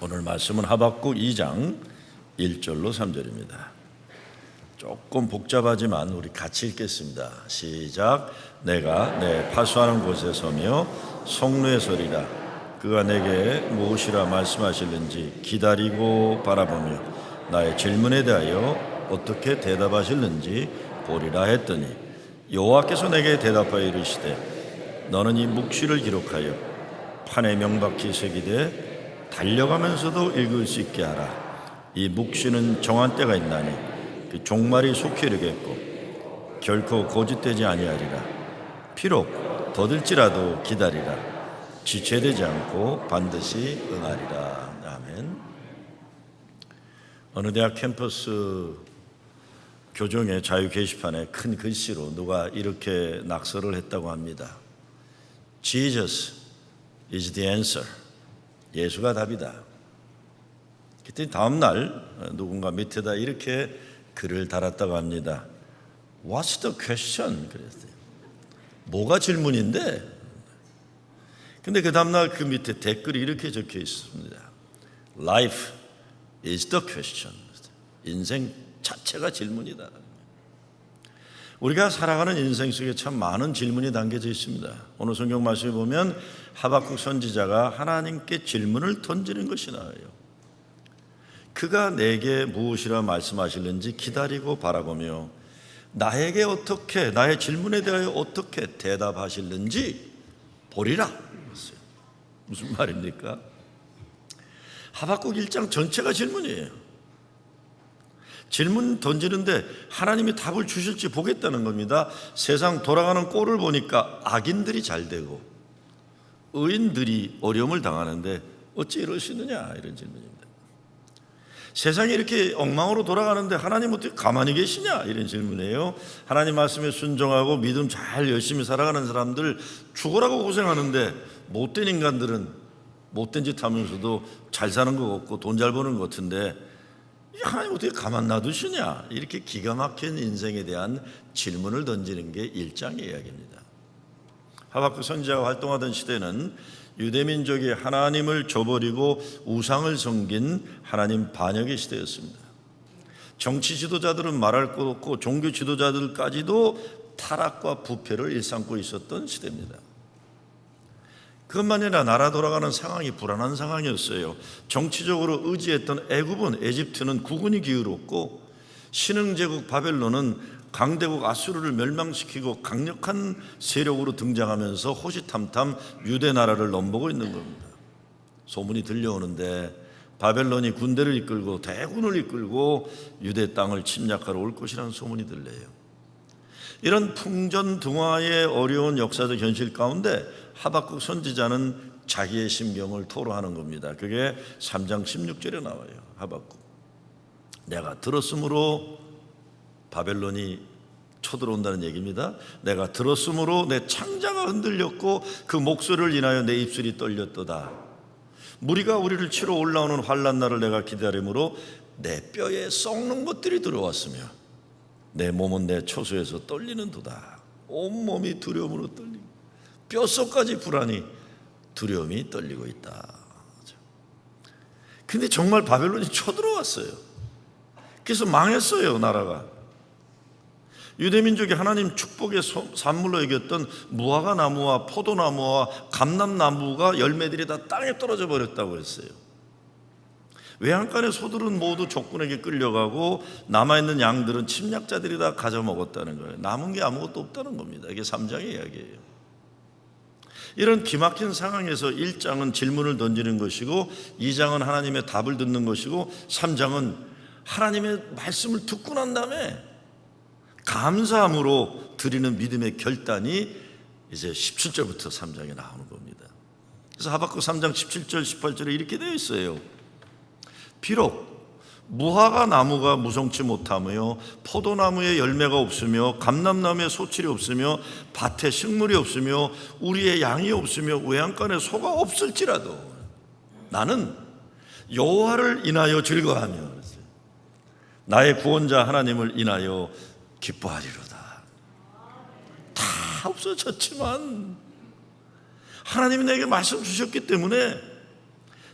오늘 말씀은 하박국 2장 1절로 3절입니다. 조금 복잡하지만 우리 같이 읽겠습니다. 시작. 내가 내 파수하는 곳에 서며 성루에 서리라. 그가 내게 무엇이라 말씀하실는지 기다리고 바라보며 나의 질문에 대하여 어떻게 대답하실는지 보리라 했더니 여호와께서 내게 대답하여 이르시되 너는 이 묵시를 기록하여 판에 명박히 새기되 달려가면서도 읽을 수 있게 하라. 이 묵시는 정한 때가 있나니 그 종말이 속히 이르겠고 결코 거짓되지 아니하리라. 비록 더딜지라도 기다리라. 지체되지 않고 반드시 응하리라. 아멘. 어느 대학 캠퍼스 교정의 자유 게시판에 큰 글씨로 누가 이렇게 낙서를 했다고 합니다. Jesus is the answer. 예수가 답이다. 그때 다음날 누군가 밑에다 이렇게 글을 달았다고 합니다. What's the question? 그랬어요. 뭐가 질문인데? 근데 그 다음날 그 밑에 댓글이 이렇게 적혀 있습니다. Life is the question. 인생 자체가 질문이다. 우리가 살아가는 인생 속에 참 많은 질문이 담겨져 있습니다. 오늘 성경 말씀에 보면 하박국 선지자가 하나님께 질문을 던지는 것이 나와요. 그가 내게 무엇이라 말씀하실는지 기다리고 바라보며 나에게 어떻게, 나의 질문에 대하여 어떻게 대답하실는지 보리라. 무슨 말입니까? 하박국 1장 전체가 질문이에요. 질문 던지는데 하나님이 답을 주실지 보겠다는 겁니다. 세상 돌아가는 꼴을 보니까 악인들이 잘 되고 의인들이 어려움을 당하는데 어찌 이러시느냐, 이런 질문입니다. 세상이 이렇게 엉망으로 돌아가는데 하나님 어떻게 가만히 계시냐, 이런 질문이에요. 하나님 말씀에 순종하고 믿음 잘 열심히 살아가는 사람들 죽으라고 고생하는데 못된 인간들은 못된 짓 하면서도 잘 사는 것 같고 돈 잘 버는 것 같은데 하나님 어떻게 가만 놔두시냐, 이렇게 기가 막힌 인생에 대한 질문을 던지는 게 1장의 이야기입니다. 하박국 선지자가 활동하던 시대는 유대민족이 하나님을 저버리고 우상을 섬긴 하나님 반역의 시대였습니다. 정치 지도자들은 말할 것 없고 종교 지도자들까지도 타락과 부패를 일삼고 있었던 시대입니다. 그것만 아니라 나라 돌아가는 상황이 불안한 상황이었어요. 정치적으로 의지했던 애굽은, 에집트는 국운이 기울었고 신흥제국 바벨론은 강대국 아수르를 멸망시키고 강력한 세력으로 등장하면서 호시탐탐 유대 나라를 넘보고 있는 겁니다. 소문이 들려오는데 바벨론이 군대를 이끌고 대군을 이끌고 유대 땅을 침략하러 올 것이라는 소문이 들려요. 이런 풍전등화의 어려운 역사적 현실 가운데 하박국 선지자는 자기의 심경을 토로하는 겁니다. 그게 3장 16절에 나와요. 하박국, 내가 들었으므로, 바벨론이 쳐들어온다는 얘기입니다. 내가 들었으므로 내 창자가 흔들렸고 그 목소리를 인하여 내 입술이 떨렸도다. 무리가 우리를 치러 올라오는 환난 날을 내가 기다림으로 내 뼈에 썩는 것들이 들어왔으며 내 몸은 내 초소에서 떨리는 도다. 온몸이 두려움으로 떨리고 뼛속까지 불안이, 두려움이 떨리고 있다. 근데 정말 바벨론이 쳐들어왔어요. 그래서 망했어요, 나라가. 유대민족이 하나님 축복의 산물로 여겼던 무화과 나무와 포도나무와 감람나무가 열매들이 다 땅에 떨어져 버렸다고 했어요. 외양간의 소들은 모두 적군에게 끌려가고 남아있는 양들은 침략자들이 다 가져먹었다는 거예요. 남은 게 아무것도 없다는 겁니다. 이게 3장의 이야기예요. 이런 기막힌 상황에서 1장은 질문을 던지는 것이고 2장은 하나님의 답을 듣는 것이고 3장은 하나님의 말씀을 듣고 난 다음에 감사함으로 드리는 믿음의 결단이 이제 17절부터 3장에 나오는 겁니다. 그래서 하박국 3장 17절 18절에 이렇게 되어 있어요. 비록 무화과 나무가 무성치 못하며 포도나무에 열매가 없으며 감람나무에 소출이 없으며 밭에 식물이 없으며 우리의 양이 없으며 외양간에 소가 없을지라도 나는 여호와를 인하여 즐거워하며 나의 구원자 하나님을 인하여 기뻐하리로다. 다 없어졌지만 하나님이 내게 말씀 주셨기 때문에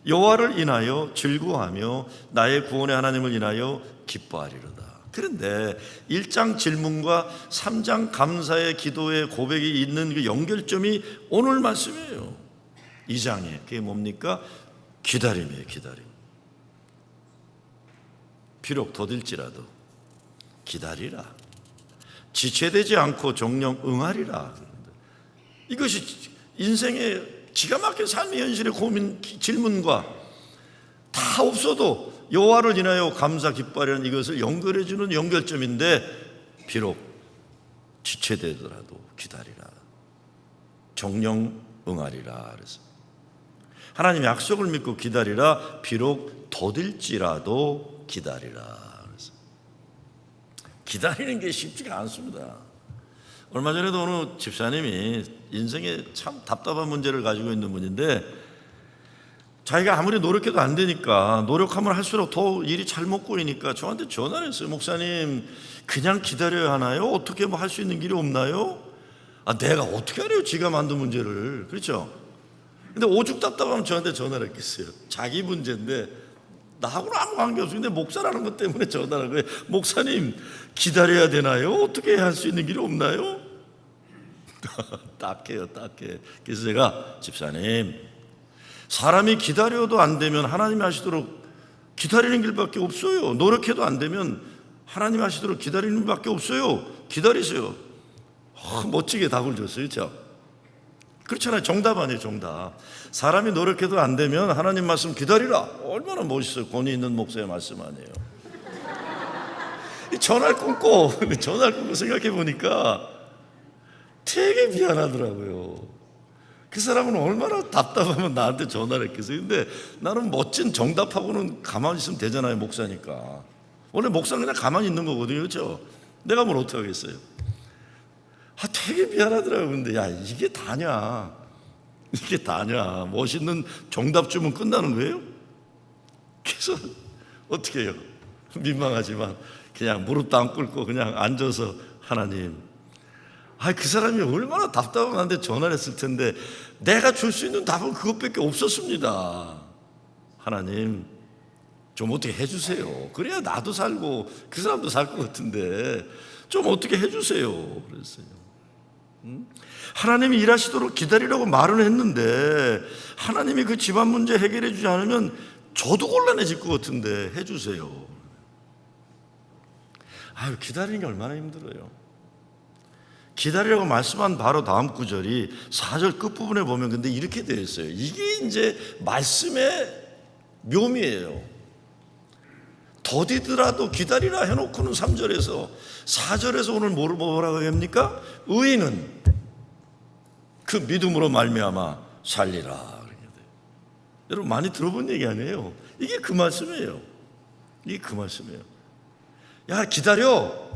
여호와를 인하여 즐거워하며 나의 구원의 하나님을 인하여 기뻐하리로다. 그런데 1장 질문과 3장 감사의 기도의 고백이 있는 그 연결점이 오늘 말씀이에요. 2장에 그게 뭡니까? 기다림이에요. 기다림. 비록 더딜지라도 기다리라. 지체되지 않고 정령 응하리라. 이것이 인생의 기가 막힌 삶의 현실의 고민, 질문과 다 없어도 여호와를 인하여 감사 기뻐하려는 이것을 연결해주는 연결점인데, 비록 지체되더라도 기다리라. 정령 응하리라. 그래서 하나님의 약속을 믿고 기다리라. 비록 더딜지라도 기다리라. 그래서 기다리는 게 쉽지가 않습니다. 얼마 전에도 어느 집사님이 인생에 참 답답한 문제를 가지고 있는 분인데, 자기가 아무리 노력해도 안 되니까, 노력하면 할수록 더 일이 잘못 보이니까 저한테 전화를 했어요. 목사님, 그냥 기다려야 하나요? 어떻게 뭐 할 수 있는 길이 없나요? 내가 어떻게 알아요? 지가 만든 문제를. 그렇죠? 근데 오죽 답답하면 저한테 전화를 했겠어요. 자기 문제인데 나하고는 아무 관계없어요. 근데 목사라는 것 때문에 전화를 한 거예요. 목사님, 기다려야 되나요? 어떻게 할 수 있는 길이 없나요? 딱해요, 딱해. 그래서 제가, 집사님, 사람이 기다려도 안 되면 하나님이 하시도록 기다리는 길밖에 없어요. 노력해도 안 되면 하나님이 하시도록 기다리는 길밖에 없어요. 기다리세요. 멋지게 답을 줬어요. 그렇죠? 그렇잖아요. 정답 아니에요, 정답. 사람이 노력해도 안 되면 하나님 말씀 기다리라. 얼마나 멋있어요. 권위 있는 목사의 말씀 아니에요. 전화를 끊고 생각해 보니까 되게 미안하더라고요. 그 사람은 얼마나 답답하면 나한테 전화를 했겠어요. 근데 나는 멋진 정답하고는 가만히 있으면 되잖아요. 목사니까. 원래 목사는 그냥 가만히 있는 거거든요. 그렇죠? 내가 뭘 어떻게 하겠어요. 되게 미안하더라고요. 근데 야, 이게 다냐? 이게 다냐? 멋있는 정답 주면 끝나는 거예요? 그래서 어떻게 해요? 민망하지만 그냥 무릎도 안 꿇고 그냥 앉아서, 하나님, 그 사람이 얼마나 답답하면 나한테 전화를 했을 텐데 내가 줄 수 있는 답은 그것밖에 없었습니다. 하나님, 좀 어떻게 해주세요. 그래야 나도 살고 그 사람도 살 것 같은데 좀 어떻게 해주세요. 그랬어요. 하나님이 일하시도록 기다리라고 말은 했는데 하나님이 그 집안 문제 해결해 주지 않으면 저도 곤란해질 것 같은데 해주세요. 기다리는 게 얼마나 힘들어요. 기다리라고 말씀한 바로 다음 구절이 4절 끝부분에 보면 근데 이렇게 되어 있어요. 이게 이제 말씀의 묘미예요. 더디더라도 기다리라 해놓고는 3절에서 4절에서 오늘 뭐라고 합니까? 의인은 그 믿음으로 말미암아 살리라. 여러분 많이 들어본 얘기 아니에요? 이게 그 말씀이에요. 이게 그 말씀이에요. 야, 기다려.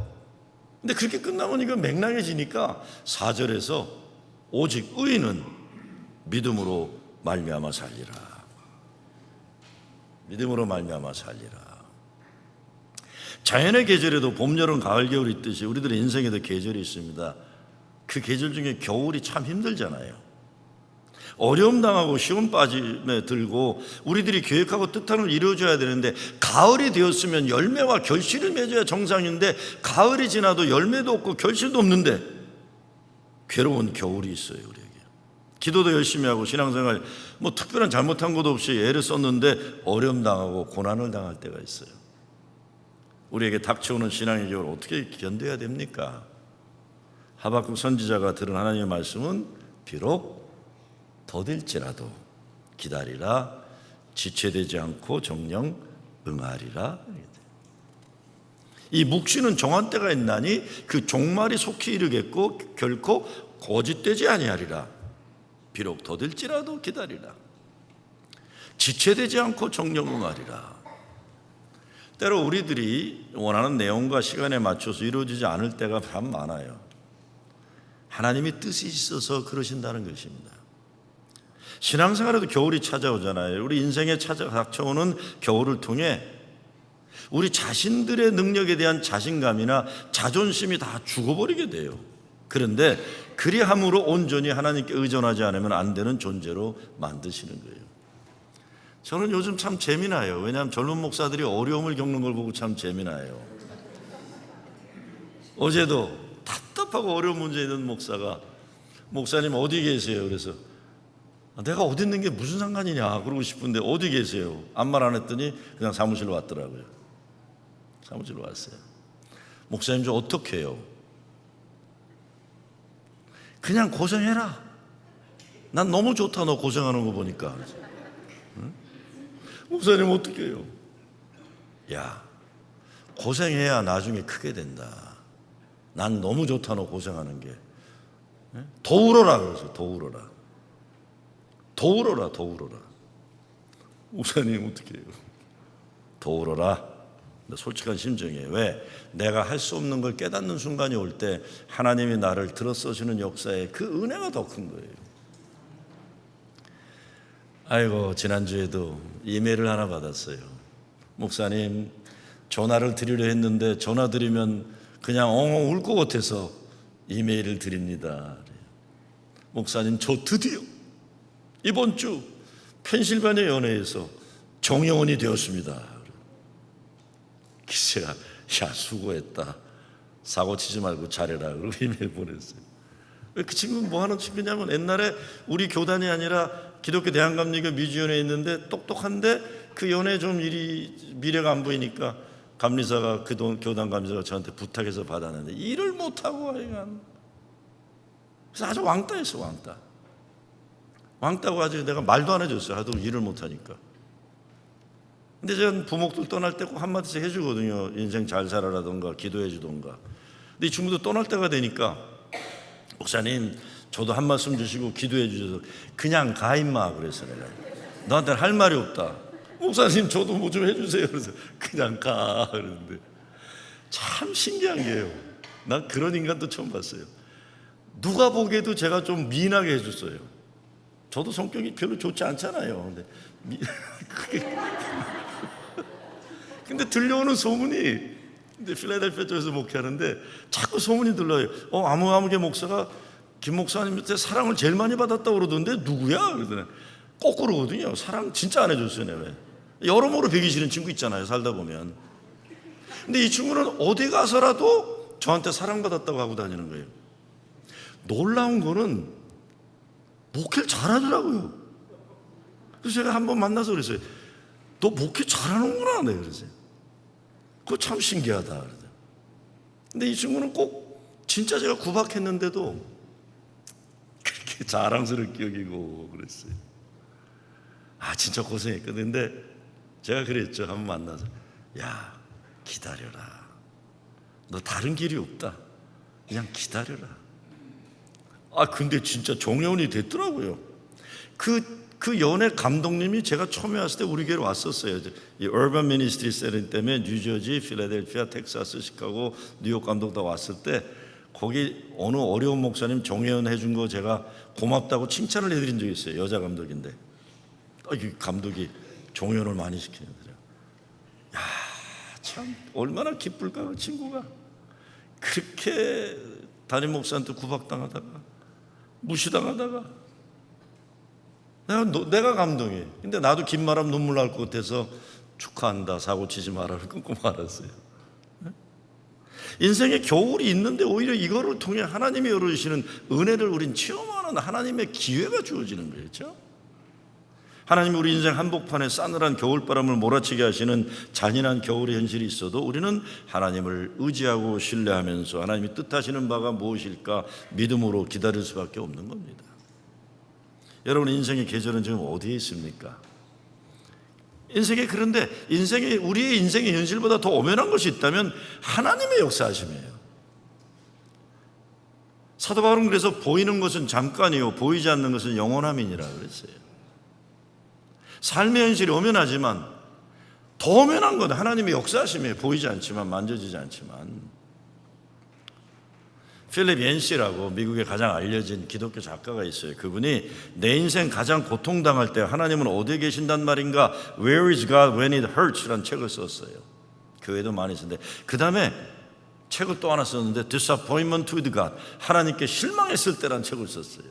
근데 그렇게 끝나면 이거 맥락해지니까 4절에서 오직 의인은 믿음으로 말미암아 살리라. 믿음으로 말미암아 살리라. 자연의 계절에도 봄, 여름, 가을, 겨울이 있듯이 우리들의 인생에도 계절이 있습니다. 그 계절 중에 겨울이 참 힘들잖아요. 어려움 당하고 시험 빠짐에 들고 우리들이 계획하고 뜻한 걸 이루어줘야 되는데, 가을이 되었으면 열매와 결실을 맺어야 정상인데 가을이 지나도 열매도 없고 결실도 없는데 괴로운 겨울이 있어요. 우리에게 기도도 열심히 하고 신앙생활 특별한 잘못한 것도 없이 애를 썼는데 어려움 당하고 고난을 당할 때가 있어요. 우리에게 닥쳐오는 신앙의 겨울 어떻게 견뎌야 됩니까? 하박국 선지자가 들은 하나님의 말씀은 비록 더딜지라도 기다리라. 지체되지 않고 정령 응하리라. 이 묵시는 정한 때가 있나니 그 종말이 속히 이르겠고 결코 거짓되지 아니하리라. 비록 더딜지라도 기다리라. 지체되지 않고 정령 응하리라. 때로 우리들이 원하는 내용과 시간에 맞춰서 이루어지지 않을 때가 참 많아요. 하나님이 뜻이 있어서 그러신다는 것입니다. 신앙생활에도 겨울이 찾아오잖아요. 우리 인생에 닥쳐오는 겨울을 통해 우리 자신들의 능력에 대한 자신감이나 자존심이 다 죽어버리게 돼요. 그런데 그리함으로 온전히 하나님께 의존하지 않으면 안 되는 존재로 만드시는 거예요. 저는 요즘 참 재미나요. 왜냐하면 젊은 목사들이 어려움을 겪는 걸 보고 참 재미나요. 어제도 답답하고 어려운 문제 있는 목사가 목사님 어디 계세요? 그래서 내가 어디 있는 게 무슨 상관이냐 그러고 싶은데 어디 계세요? 아무 말 안 했더니 그냥 사무실로 왔더라고요. 사무실로 왔어요. 목사님 저 어떻게 해요? 그냥 고생해라. 난 너무 좋다 너 고생하는 거 보니까. 응? 목사님 어떻게 해요? 야, 고생해야 나중에 크게 된다. 난 너무 좋다 너 고생하는 게. 더 울어라 그러죠. 더 울어라. 더 울어라. 더 울어라. 목사님 어떻게 해요? 더 울어라. 솔직한 심정이에요. 왜? 내가 할 수 없는 걸 깨닫는 순간이 올 때 하나님이 나를 들어 써주는 역사에 그 은혜가 더 큰 거예요. 아이고, 지난주에도 이메일을 하나 받았어요. 목사님, 전화를 드리려 했는데 전화 드리면 그냥 엉엉 울 것 같아서 이메일을 드립니다. 목사님, 저 드디어 이번 주 펜실바니아 연회에서 정회원이 되었습니다. 기세가 야 수고했다. 사고 치지 말고 잘해라. 그리고 이메일 보냈어요. 그 친구는 뭐 하는 친구냐면 옛날에 우리 교단이 아니라 기독교 대한감리교 미주연회에 있는데 똑똑한데 그 연회 좀 미래가 안 보이니까 감리사가 그 교단 감리사가 저한테 부탁해서 받았는데 일을 못하고 하여간 그래서 아주 왕따였어. 왕따고 아주 내가 말도 안 해줬어요. 하도 일을 못하니까. 근데 전 부목들 떠날 때 꼭 한마디씩 해주거든요. 인생 잘 살아라던가 기도해 주던가. 근데 이 친구도 떠날 때가 되니까 목사님 저도 한 말씀 주시고 기도해 주셔서 그냥 가 임마 그랬어요. 내가 너한테는 할 말이 없다. 목사님 저도 뭐 좀 해주세요. 그래서 그냥 가 그러는데 참 신기한 게요. 난 그런 인간도 처음 봤어요. 누가 보기에도 제가 좀 미인하게 해줬어요. 저도 성격이 별로 좋지 않잖아요. 근데 들려오는 소문이, 근데 필라델피아 쪽에서 목회하는데 자꾸 소문이 들려요. 아무개 목사가 김 목사님한테 사랑을 제일 많이 받았다고 그러던데 누구야? 그러더니 꼭 그러거든요. 사랑 진짜 안 해줬어요. 내가 여러모로 배기 싫은 친구 있잖아요. 살다 보면. 근데 이 친구는 어디 가서라도 저한테 사랑받았다고 하고 다니는 거예요. 놀라운 거는 목회를 잘하더라고요. 그래서 제가 한번 만나서 그랬어요. 너 목회 잘하는구나. 내가 그랬어요. 그거 참 신기하다. 그러더라고요. 근데 이 친구는 꼭 진짜 제가 구박했는데도 그렇게 자랑스럽게 여기고 그랬어요. 진짜 고생했거든. 근데 제가 그랬죠. 한번 만나서 야 기다려라. 너 다른 길이 없다. 그냥 기다려라. 근데 진짜 정회원이 됐더라고요. 그 연애 감독님이 제가 처음에 왔을 때 우리 교회로 왔었어요. 이 얼반 미니스트리 세련 때문에 뉴저지, 필라델피아, 텍사스, 시카고, 뉴욕 감독 다 왔을 때 거기 어느 어려운 목사님 정회원 해준 거 제가 고맙다고 칭찬을 해드린 적이 있어요. 여자 감독인데 이 감독이 정회원을 많이 시키는 거예요. 참 얼마나 기쁠까 그 친구가. 그렇게 담임 목사한테 구박당하다가 무시당하다가 내가 감동해. 근데 나도 긴 말하면 눈물 날 것 같아서 축하한다, 사고 치지 마라를 끊고 말았어요. 인생에 겨울이 있는데 오히려 이거를 통해 하나님이 열어주시는 은혜를 우린 체험하는 하나님의 기회가 주어지는 거예요. 그렇죠? 하나님이 우리 인생 한복판에 싸늘한 겨울바람을 몰아치게 하시는 잔인한 겨울의 현실이 있어도 우리는 하나님을 의지하고 신뢰하면서 하나님이 뜻하시는 바가 무엇일까 믿음으로 기다릴 수밖에 없는 겁니다. 여러분 인생의 계절은 지금 어디에 있습니까? 그런데 우리의 인생의 현실보다 더 엄연한 것이 있다면 하나님의 역사하심이에요. 사도 바울은 그래서 보이는 것은 잠깐이요 보이지 않는 것은 영원함이니라 그랬어요. 삶의 현실이 엄연하지만 더 엄연한 건 하나님의 역사하심이에요. 보이지 않지만 만져지지 않지만. 필립 옌시라고 미국에 가장 알려진 기독교 작가가 있어요. 그분이 내 인생 가장 고통당할 때 하나님은 어디에 계신단 말인가, Where is God when it hurts? 라는 책을 썼어요. 교회도 많이 쓰는데 그 다음에 책을 또 하나 썼는데 Disappointment with God, 하나님께 실망했을 때라는 책을 썼어요.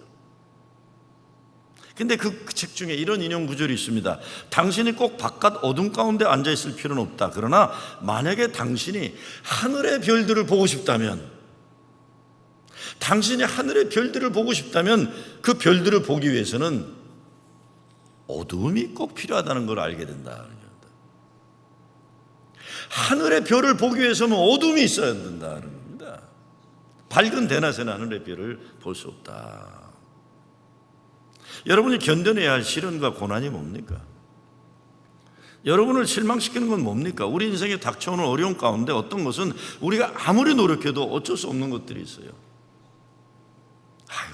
근데 그 책 중에 이런 인용 구절이 있습니다. 당신이 꼭 바깥 어둠 가운데 앉아 있을 필요는 없다. 그러나 만약에 당신이 하늘의 별들을 보고 싶다면, 당신이 하늘의 별들을 보고 싶다면 그 별들을 보기 위해서는 어둠이 꼭 필요하다는 걸 알게 된다. 하늘의 별을 보기 위해서는 어둠이 있어야 된다는 겁니다. 밝은 대낮에는 하늘의 별을 볼 수 없다. 여러분이 견뎌내야 할 시련과 고난이 뭡니까? 여러분을 실망시키는 건 뭡니까? 우리 인생에 닥쳐오는 어려운 가운데 어떤 것은 우리가 아무리 노력해도 어쩔 수 없는 것들이 있어요.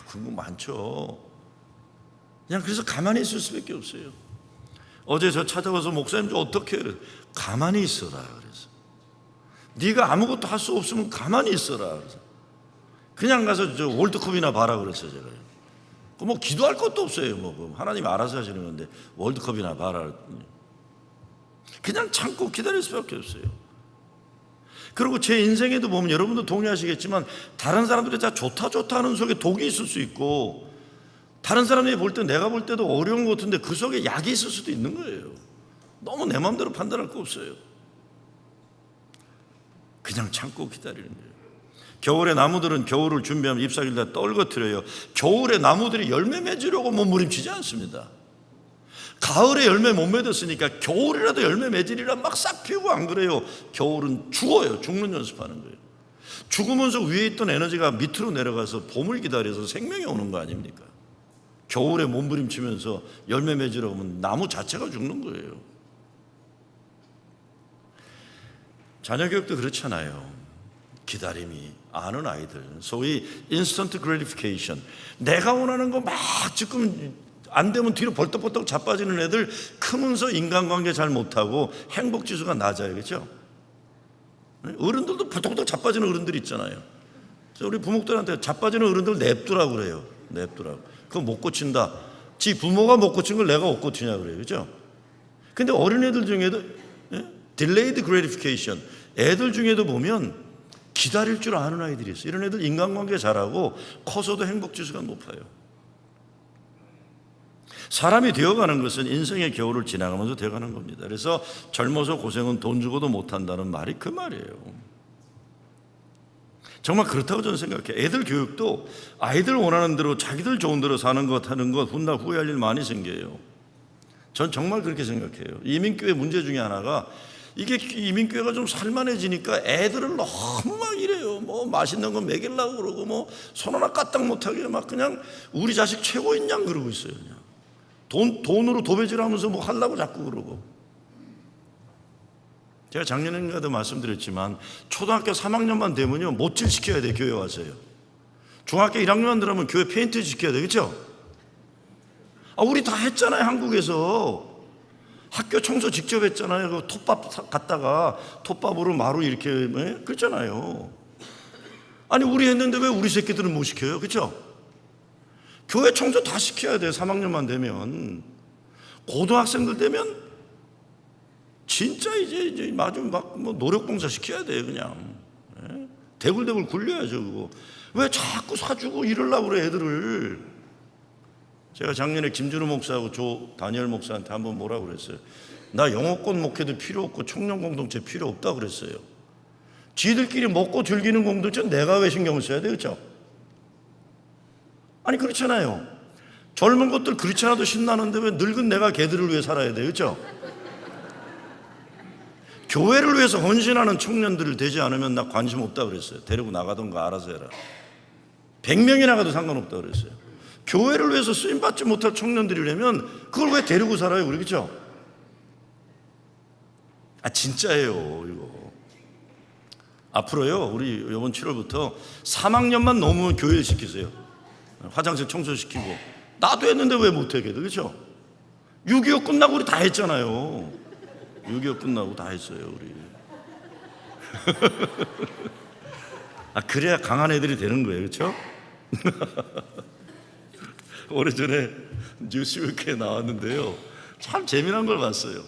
그런 거 많죠. 그냥 그래서 가만히 있을 수밖에 없어요. 어제 저 찾아와서 목사님 좀 어떻게 해요? 가만히 있어라. 그래서 네가 아무것도 할 수 없으면 가만히 있어라. 그래서 그냥 가서 저 월드컵이나 봐라 그랬어요. 제가 뭐 기도할 것도 없어요. 뭐 하나님이 알아서 하시는 건데 월드컵이나 봐라. 그냥 참고 기다릴 수밖에 없어요. 그리고 제 인생에도 보면 여러분도 동의하시겠지만 다른 사람들이 다 좋다 하는 속에 독이 있을 수 있고, 다른 사람이 볼 때 내가 볼 때도 어려운 것 같은데 그 속에 약이 있을 수도 있는 거예요. 너무 내 마음대로 판단할 거 없어요. 그냥 참고 기다리는 거예요. 겨울에 나무들은 겨울을 준비하면 잎사귀를 다 떨궈뜨려요. 겨울에 나무들이 열매 맺으려고 몸부림치지 않습니다. 가을에 열매 못 맺었으니까 겨울이라도 열매 맺으리라 막 싹 피우고 안 그래요. 겨울은 죽어요. 죽는 연습하는 거예요. 죽으면서 위에 있던 에너지가 밑으로 내려가서 봄을 기다려서 생명이 오는 거 아닙니까? 겨울에 몸부림치면서 열매 맺으려고 하면 나무 자체가 죽는 거예요. 자녀 교육도 그렇잖아요. 기다림이, 아는 아이들, 소위 인스턴트 그래티피케이션, 내가 원하는 거 막 지금 안 되면 뒤로 벌떡벌떡 자빠지는 애들 크면서 인간관계 잘 못하고 행복지수가 낮아요. 그렇죠? 어른들도 벌떡벌떡 자빠지는 어른들 있잖아요. 우리 부모들한테 자빠지는 어른들 냅두라고 그래요. 냅두라고. 그거 못 고친다. 지 부모가 못 고친 걸 내가 못 고치냐 그래요. 그렇죠? 근데 어린애들 중에도 딜레이드 그래티피케이션, 애들 중에도 보면 기다릴 줄 아는 아이들이 있어요. 이런 애들 인간관계 잘하고 커서도 행복지수가 높아요. 사람이 되어가는 것은 인생의 겨울을 지나가면서 되어가는 겁니다. 그래서 젊어서 고생은 돈 주고도 못한다는 말이 그 말이에요. 정말 그렇다고 저는 생각해요. 애들 교육도 아이들 원하는 대로 자기들 좋은 대로 사는 것 하는 것 훗날 후회할 일 많이 생겨요. 전 정말 그렇게 생각해요. 이민교회 문제 중에 하나가, 이게 이민교회가 좀 살만해지니까 애들을 너무 막 이래요. 뭐 맛있는 거 먹이려고 그러고 뭐 손 하나 까딱 못하게 막 그냥 우리 자식 최고인 양 그러고 있어요. 그냥 돈으로 도배질하면서 뭐 하려고 자꾸 그러고. 제가 작년에도 말씀드렸지만 초등학교 3학년만 되면요 못질 시켜야 돼. 교회 와서요. 중학교 1학년만 들어가면 교회 페인트 시켜야 돼. 그렇죠? 우리 다 했잖아요. 한국에서 학교 청소 직접 했잖아요. 그 톱밥 갖다가 톱밥으로 마루 이렇게 그랬잖아요. 아니 우리 했는데 왜 우리 새끼들은 못 시켜요? 그렇죠? 교회 청소 다 시켜야 돼요. 3학년만 되면. 고등학생들 되면 진짜 이제 마주 막 뭐 노력봉사 시켜야 돼요. 그냥 대굴대굴 굴려야죠. 그거 왜 자꾸 사주고 이러려고 그래 애들을. 제가 작년에 김준호 목사하고 조 다니엘 목사한테 한번 뭐라고 그랬어요. 나 영어권 목회도 필요 없고 청년 공동체 필요 없다고 그랬어요. 지들끼리 먹고 즐기는 공동체 내가 왜 신경을 써야 돼? 그렇죠? 아니 그렇잖아요. 젊은 것들 그렇지 않아도 신나는데 왜 늙은 내가 걔들을 위해 살아야 돼? 그렇죠? 교회를 위해서 헌신하는 청년들을 되지 않으면 나 관심 없다 그랬어요. 데리고 나가던가 알아서 해라. 100명이 나가도 상관없다 그랬어요. 교회를 위해서 쓰임받지 못할 청년들이라면 그걸 왜 데리고 살아요? 우리 그렇죠? 진짜예요 이거. 앞으로요 우리 이번 7월부터 3학년만 넘으면 교회를 시키세요. 화장실 청소시키고. 나도 했는데 왜 못해 걔들. 그렇죠? 6.25 끝나고 우리 다 했잖아요. 6.25 끝나고 다 했어요 우리. 그래야 강한 애들이 되는 거예요. 그렇죠? 오래전에 뉴스위크에 나왔는데요 참 재미난 걸 봤어요.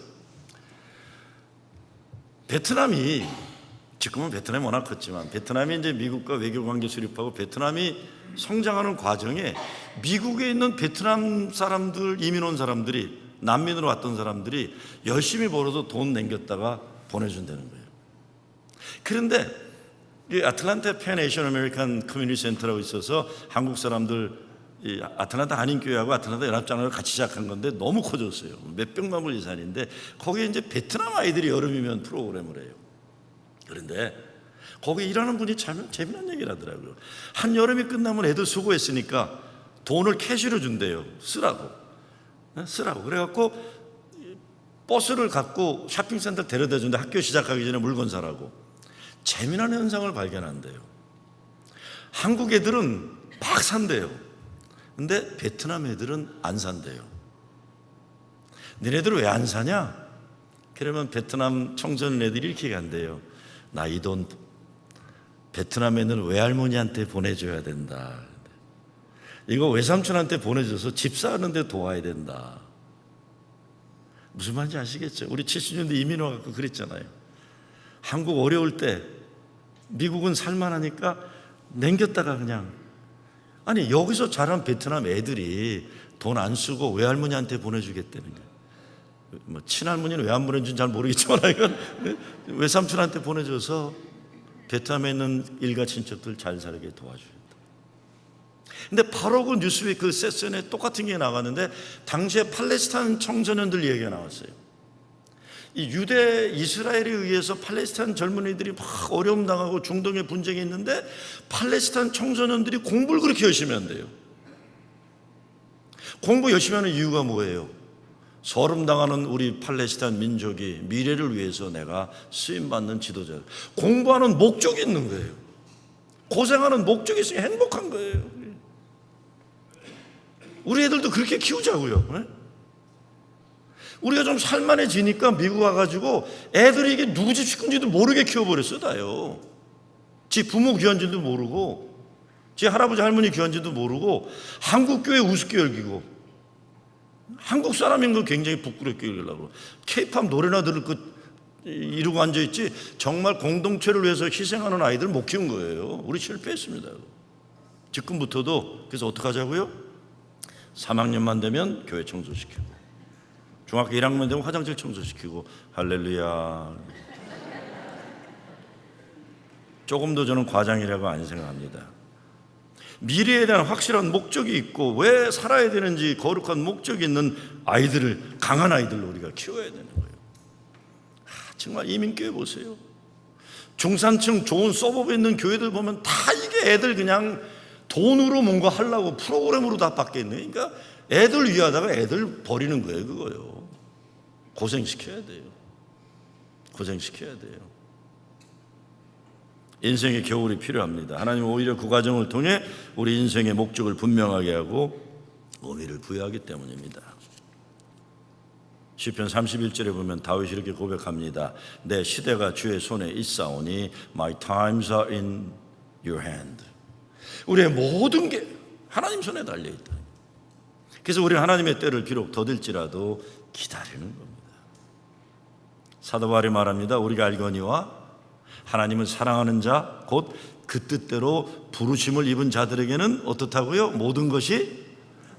베트남이 지금은 베트남이 워낙 컸지만 베트남이 이제 미국과 외교 관계 수립하고 베트남이 성장하는 과정에 미국에 있는 베트남 사람들, 이민 온 사람들이, 난민으로 왔던 사람들이 열심히 벌어서 돈 남겼다가 보내준다는 거예요. 그런데 이 아틀란타 팬 에이션 아메리칸 커뮤니티 센터라고 있어서 한국 사람들, 이 아틀란타 한인교회하고 아틀란타 연합장을 같이 시작한 건데 너무 커졌어요. 몇백만 불 예산인데 거기에 이제 베트남 아이들이 여름이면 프로그램을 해요. 그런데 거기 일하는 분이 참 재미난 얘기를 하더라고요. 한 여름이 끝나면 애들 수고했으니까 돈을 캐시로 준대요. 쓰라고. 그래갖고 버스를 갖고 쇼핑센터 데려다 준대. 학교 시작하기 전에 물건 사라고. 재미난 현상을 발견한대요. 한국 애들은 막 산대요. 근데 베트남 애들은 안 산대요. 너네들은 왜 안 사냐? 그러면 베트남 청소년 애들이 이렇게 간대요. 나 이 돈 베트남에는 외할머니한테 보내줘야 된다. 이거 외삼촌한테 보내줘서 집 사는데 도와야 된다. 무슨 말인지 아시겠죠? 우리 70년대 이민 와갖고 그랬잖아요. 한국 어려울 때 미국은 살만하니까 남겼다가 그냥, 아니 여기서 자란 베트남 애들이 돈 안 쓰고 외할머니한테 보내주겠다는 거예요. 뭐 친할머니는 왜 안 보내준지 잘 모르겠지만 이건 외삼촌한테 보내줘서 베트남에 있는 일가 친척들 잘 살게 도와주겠다. 근데 바로 그 뉴스웨이 그 세션에 똑같은 게 나갔는데 당시에 팔레스타인 청소년들 얘기가 나왔어요. 이 유대 이스라엘에 의해서 팔레스타인 젊은이들이 막 어려움 당하고 중동에 분쟁이 있는데 팔레스타인 청소년들이 공부를 그렇게 열심히 한대요. 공부 열심히 하는 이유가 뭐예요? 서름당하는 우리 팔레스타인 민족이 미래를 위해서 내가 쓰임받는 지도자. 공부하는 목적이 있는 거예요. 고생하는 목적이 있으니 행복한 거예요. 우리 애들도 그렇게 키우자고요. 네? 우리가 좀 살만해지니까 미국 와가지고 애들이 이게 누구 집 식구인지도 모르게 키워버렸어 다요. 지 부모 귀한지도 모르고 지 할아버지 할머니 귀한지도 모르고 한국 교회 우습게 여기고 한국 사람인 걸 굉장히 부끄럽게 여기려고 K-팝 노래나 들을 것 이러고 앉아있지 정말 공동체를 위해서 희생하는 아이들 못 키운 거예요. 우리 실패했습니다. 지금부터도 그래서 어떻게 하자고요? 3학년만 되면 교회 청소시키고 중학교 1학년 되면 화장실 청소시키고 할렐루야. 조금 더 저는 과장이라고 안 생각합니다. 미래에 대한 확실한 목적이 있고 왜 살아야 되는지 거룩한 목적이 있는 아이들을, 강한 아이들로 우리가 키워야 되는 거예요. 정말 이민교회 보세요. 중산층 좋은 서버브에 있는 교회들 보면 다 이게 애들 그냥 돈으로 뭔가 하려고 프로그램으로 다 받겠네. 그러니까 애들 위하다가 애들 버리는 거예요. 그거요. 고생시켜야 돼요. 고생시켜야 돼요. 인생의 겨울이 필요합니다. 하나님은 오히려 그 과정을 통해 우리 인생의 목적을 분명하게 하고 의미를 부여하기 때문입니다. 시편 31절에 보면 다윗이 이렇게 고백합니다. 내 시대가 주의 손에 있사오니 My times are in your hand. 우리의 모든 게 하나님 손에 달려있다. 그래서 우리는 하나님의 때를 비록 더딜지라도 기다리는 겁니다. 사도 바울이 말합니다. 우리가 알거니와 하나님을 사랑하는 자 곧 그 뜻대로 부르심을 입은 자들에게는 어떻다고요? 모든 것이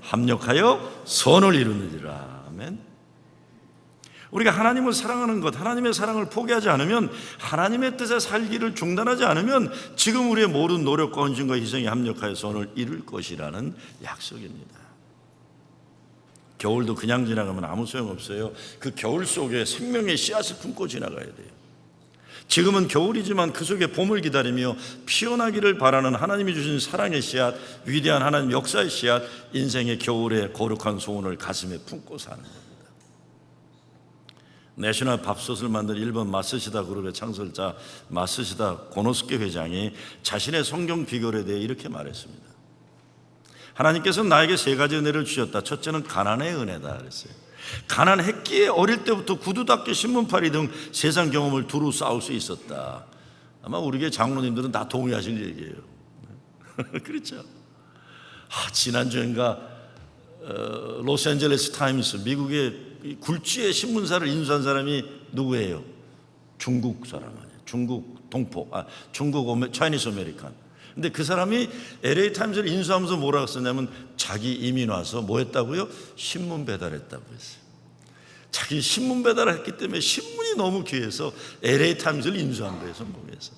합력하여 선을 이루느니라. 아멘. 우리가 하나님을 사랑하는 것, 하나님의 사랑을 포기하지 않으면, 하나님의 뜻에 살기를 중단하지 않으면 지금 우리의 모든 노력과 헌신과 희생이 합력하여 선을 이룰 것이라는 약속입니다. 겨울도 그냥 지나가면 아무 소용없어요. 그 겨울 속에 생명의 씨앗을 품고 지나가야 돼요. 지금은 겨울이지만 그 속에 봄을 기다리며 피어나기를 바라는 하나님이 주신 사랑의 씨앗, 위대한 하나님 역사의 씨앗, 인생의 겨울의 거룩한 소원을 가슴에 품고 사는 겁니다. 내셔널 밥솥을 만든 일본 마쓰시다 그룹의 창설자 마쓰시다 고노스케 회장이 자신의 성경 비결에 대해 이렇게 말했습니다. 하나님께서는 나에게 세 가지 은혜를 주셨다. 첫째는 가난의 은혜다 그랬어요. 가난했기에 어릴 때부터 구두닦이 신문팔이 등 세상 경험을 두루 쌓을 수 있었다. 아마 우리 교회 장로님들은 다 동의하실 얘기예요. 그렇죠? 지난주인가 로스앤젤레스 타임스, 미국의 굴지의 신문사를 인수한 사람이 누구예요? 중국 사람 아니에요. 중국 동포, 중국 차이니스 아메리칸. 근데 그 사람이 LA 타임즈를 인수하면서 뭐라고 썼냐면 자기 이민 와서 뭐 했다고요? 신문 배달했다고 했어요. 자기 신문 배달을 했기 때문에 신문이 너무 귀해서 LA 타임즈를 인수한 거예요, 성공해서.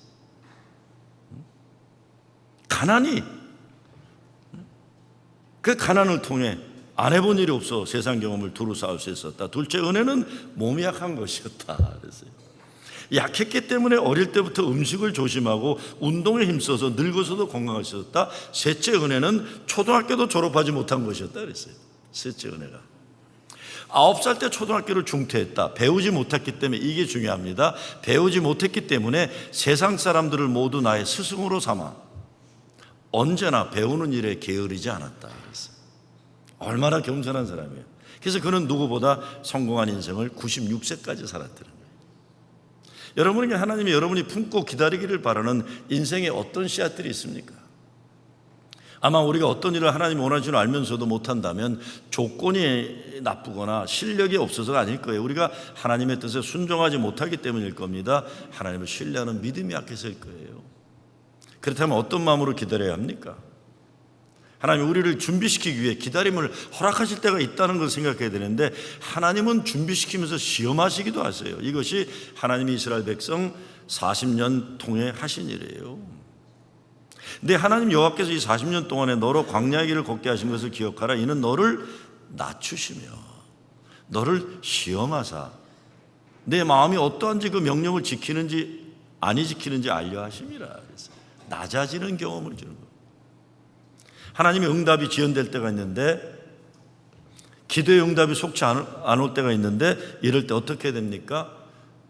가난이, 그 가난을 통해 안 해본 일이 없어 세상 경험을 두루 쌓을 수 있었다. 둘째, 은혜는 몸이 약한 것이었다 그랬어요. 약했기 때문에 어릴 때부터 음식을 조심하고 운동에 힘써서 늙어서도 건강하셨다. 셋째, 은혜는 초등학교도 졸업하지 못한 것이었다 그랬어요. 셋째 은혜가 9살 때 초등학교를 중퇴했다. 배우지 못했기 때문에, 이게 중요합니다. 배우지 못했기 때문에 세상 사람들을 모두 나의 스승으로 삼아 언제나 배우는 일에 게으르지 않았다 그랬어요. 얼마나 겸손한 사람이에요. 그래서 그는 누구보다 성공한 인생을 96세까지 살았다는 거예요. 여러분에게 하나님이 여러분이 품고 기다리기를 바라는 인생에 어떤 씨앗들이 있습니까? 아마 우리가 어떤 일을 하나님이 원하는 줄 알면서도 못한다면 조건이 나쁘거나 실력이 없어서가 아닐 거예요. 우리가 하나님의 뜻에 순종하지 못하기 때문일 겁니다. 하나님을 신뢰하는 믿음이 약해서일 거예요. 그렇다면 어떤 마음으로 기다려야 합니까? 하나님 우리를 준비시키기 위해 기다림을 허락하실 때가 있다는 걸 생각해야 되는데, 하나님은 준비시키면서 시험하시기도 하세요. 이것이 하나님이 이스라엘 백성 40년 통해 하신 일이에요. 근데 하나님 여호와께서 이 40년 동안에 너로 광야의 길을 걷게 하신 것을 기억하라. 이는 너를 낮추시며 너를 시험하사 내 마음이 어떠한지 그 명령을 지키는지 아니 지키는지 알려 하심이라. 그래서 낮아지는 경험을 주는 거예요. 하나님의 응답이 지연될 때가 있는데, 기도의 응답이 속지 안 올 때가 있는데, 이럴 때 어떻게 됩니까?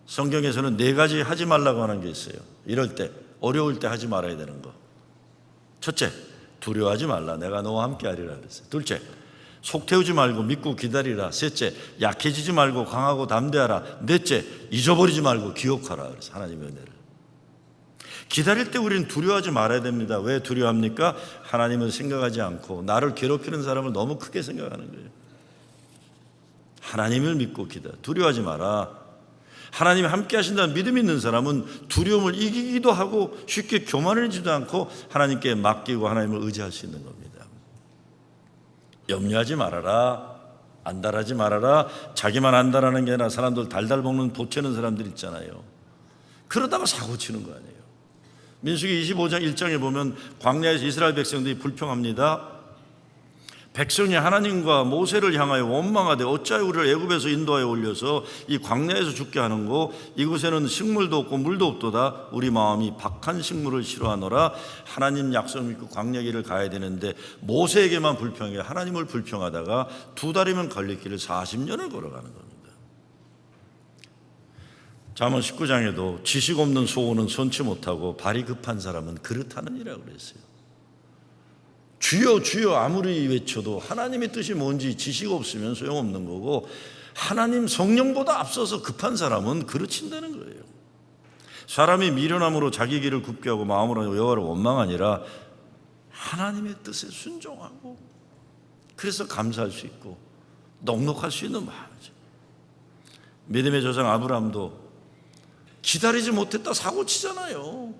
성경에서는 4가지 하지 말라고 하는 게 있어요. 이럴 때, 어려울 때 하지 말아야 되는 거. 첫째, 두려워하지 말라. 내가 너와 함께 하리라 그랬어요. 둘째, 속 태우지 말고 믿고 기다리라. 셋째, 약해지지 말고 강하고 담대하라. 넷째, 잊어버리지 말고 기억하라. 그래서 하나님의 은혜를. 기다릴 때 우리는 두려워하지 말아야 됩니다. 왜 두려워합니까? 하나님을 생각하지 않고 나를 괴롭히는 사람을 너무 크게 생각하는 거예요. 하나님을 믿고 두려워하지 마라. 하나님이 함께 하신다는 믿음이 있는 사람은 두려움을 이기기도 하고 쉽게 교만해지도 않고 하나님께 맡기고 하나님을 의지할 수 있는 겁니다. 염려하지 말아라. 안달하지 말아라. 자기만 안달하는 게 아니라 사람들 달달 먹는 보채는 사람들 있잖아요. 그러다가 사고 치는 거 아니에요. 민수기 25장 1장에 보면 광야에서 이스라엘 백성들이 불평합니다. 백성이 하나님과 모세를 향하여 원망하되 어찌하여 우리를 애굽에서 인도하여 올려서 이 광야에서 죽게 하는고, 이곳에는 식물도 없고 물도 없도다. 우리 마음이 박한 식물을 싫어하노라. 하나님 약속 믿고 광야 길을 가야 되는데 모세에게만 불평해 하나님을 불평하다가 2달이면 걸릴 길을 40년을 걸어가는 겁니다. 잠언 19장에도 지식 없는 소원은 선치 못하고 발이 급한 사람은 그릇하느니라고 그랬어요. 주여 주여 아무리 외쳐도 하나님의 뜻이 뭔지 지식 없으면 소용없는 거고, 하나님 성령보다 앞서서 급한 사람은 그르친다는 거예요. 사람이 미련함으로 자기 길을 굽게 하고 마음으로 여호와를 원망하니라. 하나님의 뜻에 순종하고 그래서 감사할 수 있고 넉넉할 수 있는 마음이죠. 믿음의 조상 아브라함도 기다리지 못했다 사고 치잖아요.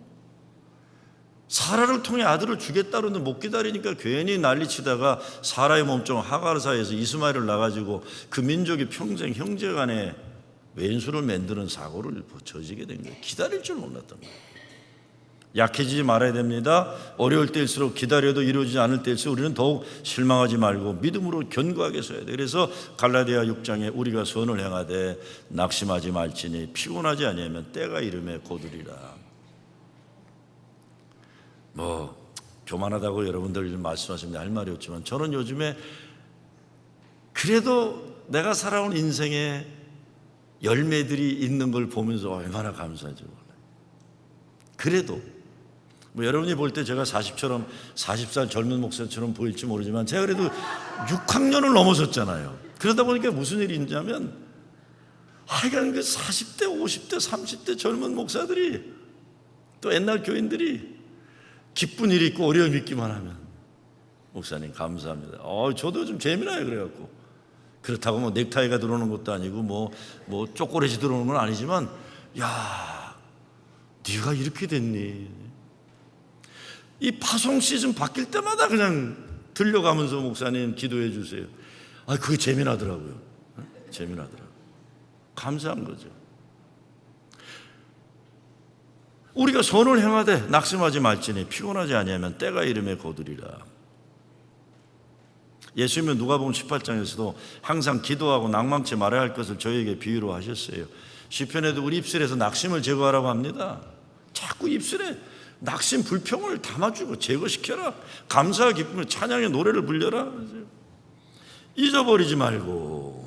사라를 통해 아들을 주겠다는데 못 기다리니까 괜히 난리치다가 사라의 몸종 하갈 사이에서 이스마엘을 낳아가지고 그 민족이 평생 형제간에 왼수를 만드는 사고를 저지게 된 거예요. 기다릴 줄 몰랐던 거예요. 약해지지 말아야 됩니다. 어려울 때일수록 기다려도 이루어지지 않을 때일수록 우리는 더욱 실망하지 말고 믿음으로 견고하게 서야 돼요. 그래서 갈라디아 6장에 우리가 선을 행하되 낙심하지 말지니 피곤하지 아니하면 때가 이름에 고들이라. 교만하다고 여러분들 말씀하시면 할 말이 없지만, 저는 요즘에 그래도 내가 살아온 인생에 열매들이 있는 걸 보면서 얼마나 감사한지 몰라요. 그래도 여러분이 볼 때 제가 40살 젊은 목사처럼 보일지 모르지만 제가 그래도 6학년을 넘어섰잖아요. 그러다 보니까 무슨 일이 있냐면, 하여간 그 40대, 50대, 30대 젊은 목사들이, 또 옛날 교인들이 기쁜 일이 있고 어려움이 있기만 하면 목사님 감사합니다. 저도 좀 재미나요. 그래갖고 그렇다고 뭐 넥타이가 들어오는 것도 아니고 뭐 초콜릿이 들어오는 건 아니지만, 야 네가 이렇게 됐니? 이 파송 시즌 바뀔 때마다 그냥 들려가면서 목사님 기도해 주세요. 그게 재미나더라고요. 재미나더라고요. 감사한 거죠. 우리가 선을 행하되 낙심하지 말지니 피곤하지 아니하면 때가 이름에 거두리라. 예수님은 누가복음 18장에서도 항상 기도하고 낭망치 말아야 할 것을 저희에게 비유로 하셨어요. 시편에도 우리 입술에서 낙심을 제거하라고 합니다. 자꾸 입술에 낙심, 불평을 담아주고 제거시켜라. 감사와 기쁨을 찬양의 노래를 불려라. 잊어버리지 말고.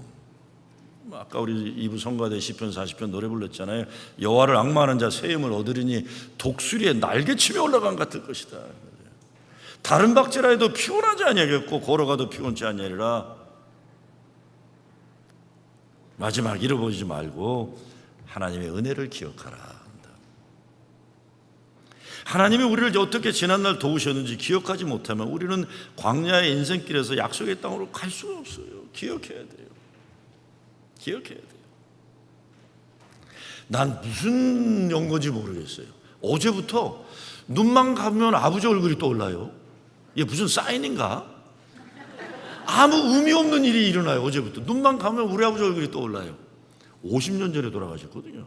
아까 우리 2부 성가대 시편 40편 노래 불렀잖아요. 여호와를 앙망하는 자 세임을 얻으리니 독수리의 날개치며 올라간 같을 것이다. 다른 박제라 해도 피곤하지 아니하겠고 걸어가도 피곤치 아니하리라. 마지막 잃어버리지 말고 하나님의 은혜를 기억하라. 하나님이 우리를 어떻게 지난날 도우셨는지 기억하지 못하면 우리는 광야의 인생길에서 약속의 땅으로 갈 수가 없어요. 기억해야 돼요. 기억해야 돼요. 난 무슨 연건지 모르겠어요. 어제부터 눈만 감으면 아버지 얼굴이 떠올라요. 이게 무슨 사인인가? 아무 의미 없는 일이 일어나요. 어제부터 눈만 감으면 우리 아버지 얼굴이 떠올라요. 50년 전에 돌아가셨거든요.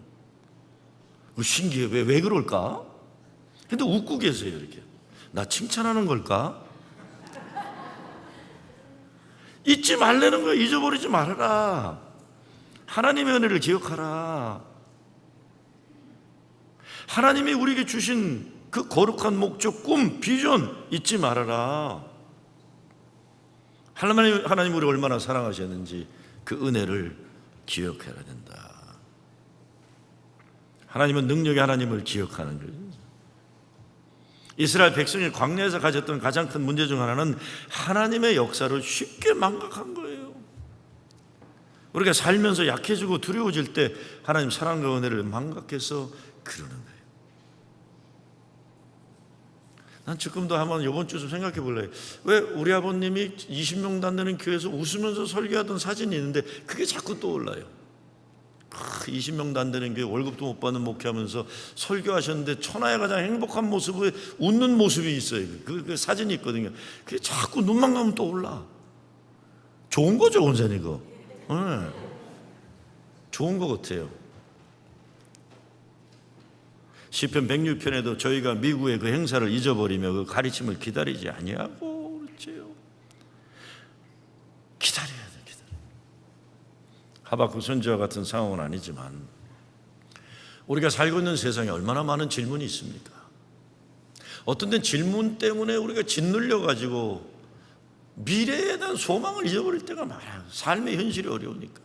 신기해. 왜 그럴까? 근데 웃고 계세요. 이렇게. 나 칭찬하는 걸까? 잊지 말라는 거야. 잊어버리지 말아라. 하나님의 은혜를 기억하라. 하나님이 우리에게 주신 그 거룩한 목적, 꿈, 비전 잊지 말아라. 하나님 우리를 얼마나 사랑하셨는지 그 은혜를 기억해야 된다. 하나님은 능력의 하나님을 기억하는 거예요. 이스라엘 백성이 광야에서 가졌던 가장 큰 문제 중 하나는 하나님의 역사를 쉽게 망각한 거예요. 우리가 살면서 약해지고 두려워질 때 하나님 사랑과 은혜를 망각해서 그러는 거예요. 난 지금도 한번 이번 주 좀 생각해 볼래요. 왜 우리 아버님이 20명도 안 되는 교회에서 웃으면서 설교하던 사진이 있는데 그게 자꾸 떠올라요. 20명도 안 되는 교회 월급도 못 받는 목회하면서 설교하셨는데 천하의 가장 행복한 모습에 웃는 모습이 있어요. 그 사진이 있거든요. 그게 자꾸 눈만 감으면 떠올라. 좋은 거죠, 원사님 이거. 네. 좋은 것 같아요. 시편 106편에도 저희가 미국의 그 행사를 잊어버리며 그 가르침을 기다리지 아니하고 그렇지요. 기다려야 돼. 하박국 선지와 같은 상황은 아니지만 우리가 살고 있는 세상에 얼마나 많은 질문이 있습니까? 어떤 때는 질문 때문에 우리가 짓눌려 가지고 미래에 대한 소망을 잊어버릴 때가 많아요. 삶의 현실이 어려우니까.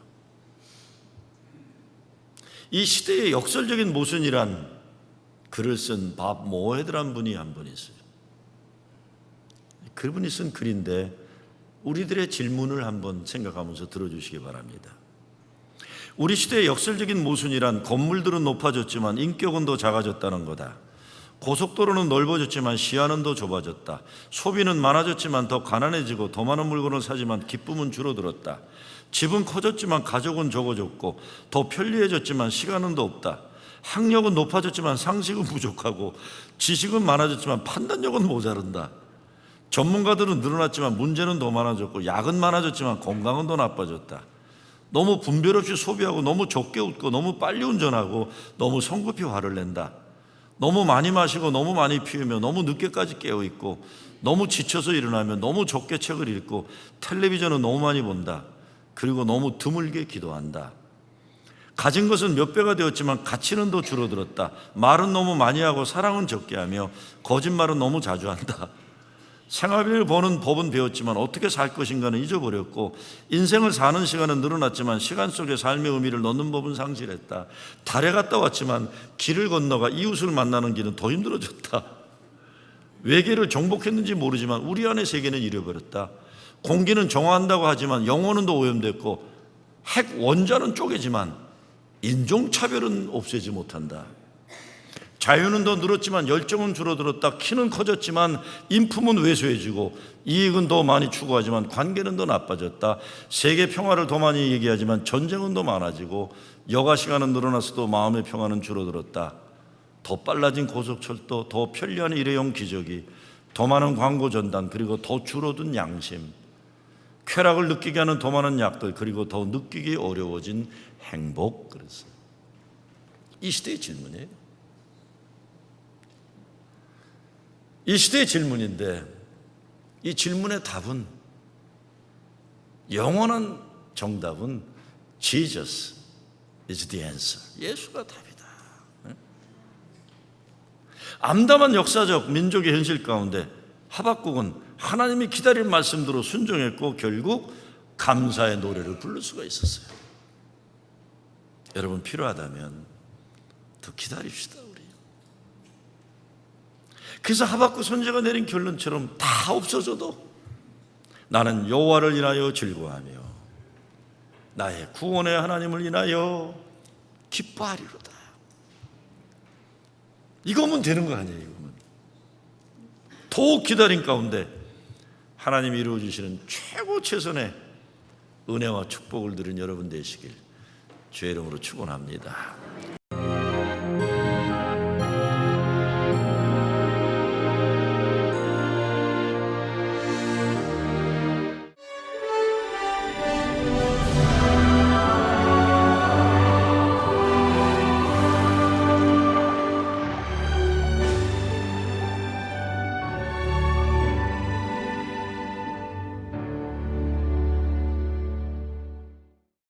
이 시대의 역설적인 모순이란 글을 쓴 밥 모헤드란 분이 한 분 있어요. 그분이 쓴 글인데 우리들의 질문을 한번 생각하면서 들어주시기 바랍니다. 우리 시대의 역설적인 모순이란 건물들은 높아졌지만 인격은 더 작아졌다는 거다. 고속도로는 넓어졌지만 시야는 더 좁아졌다. 소비는 많아졌지만 더 가난해지고 더 많은 물건을 사지만 기쁨은 줄어들었다. 집은 커졌지만 가족은 적어졌고 더 편리해졌지만 시간은 더 없다. 학력은 높아졌지만 상식은 부족하고 지식은 많아졌지만 판단력은 모자른다. 전문가들은 늘어났지만 문제는 더 많아졌고 약은 많아졌지만 건강은 더 나빠졌다. 너무 분별 없이 소비하고 너무 적게 웃고 너무 빨리 운전하고 너무 성급히 화를 낸다. 너무 많이 마시고 너무 많이 피우며 너무 늦게까지 깨어있고 너무 지쳐서 일어나면 너무 적게 책을 읽고 텔레비전은 너무 많이 본다. 그리고 너무 드물게 기도한다. 가진 것은 몇 배가 되었지만 가치는 더 줄어들었다. 말은 너무 많이 하고 사랑은 적게 하며 거짓말은 너무 자주 한다. 생활비를 버는 법은 배웠지만 어떻게 살 것인가는 잊어버렸고 인생을 사는 시간은 늘어났지만 시간 속에 삶의 의미를 넣는 법은 상실했다. 달에 갔다 왔지만 길을 건너가 이웃을 만나는 길은 더 힘들어졌다. 외계를 정복했는지 모르지만 우리 안의 세계는 잃어버렸다. 공기는 정화한다고 하지만 영혼은 더 오염됐고 핵 원자는 쪼개지만 인종차별은 없애지 못한다. 자유는 더 늘었지만 열정은 줄어들었다. 키는 커졌지만 인품은 왜소해지고 이익은 더 많이 추구하지만 관계는 더 나빠졌다. 세계 평화를 더 많이 얘기하지만 전쟁은 더 많아지고 여가 시간은 늘어났어도 마음의 평화는 줄어들었다. 더 빨라진 고속철도, 더 편리한 일회용 기저귀, 더 많은 광고 전단, 그리고 더 줄어든 양심, 쾌락을 느끼게 하는 더 많은 약들, 그리고 더 느끼기 어려워진 행복. 그래서 이 시대의 질문이에요. 이 시대의 질문인데 이 질문의 답은, 영원한 정답은 Jesus is the answer. 예수가 답이다. 암담한 역사적 민족의 현실 가운데 하박국은 하나님이 기다릴 말씀대로 순종했고 결국 감사의 노래를 부를 수가 있었어요. 여러분, 필요하다면 더 기다립시다 우리. 그래서 하박국 선지자가 내린 결론처럼 다 없어져도 나는 여호와를 인하여 즐거워하며 나의 구원의 하나님을 인하여 기뻐하리로다. 이거면 되는 거 아니에요. 이거면 더욱 기다림 가운데 하나님이 이루어 주시는 최고 최선의 은혜와 축복을 누린 여러분 되시길 주의 이름으로 축원합니다.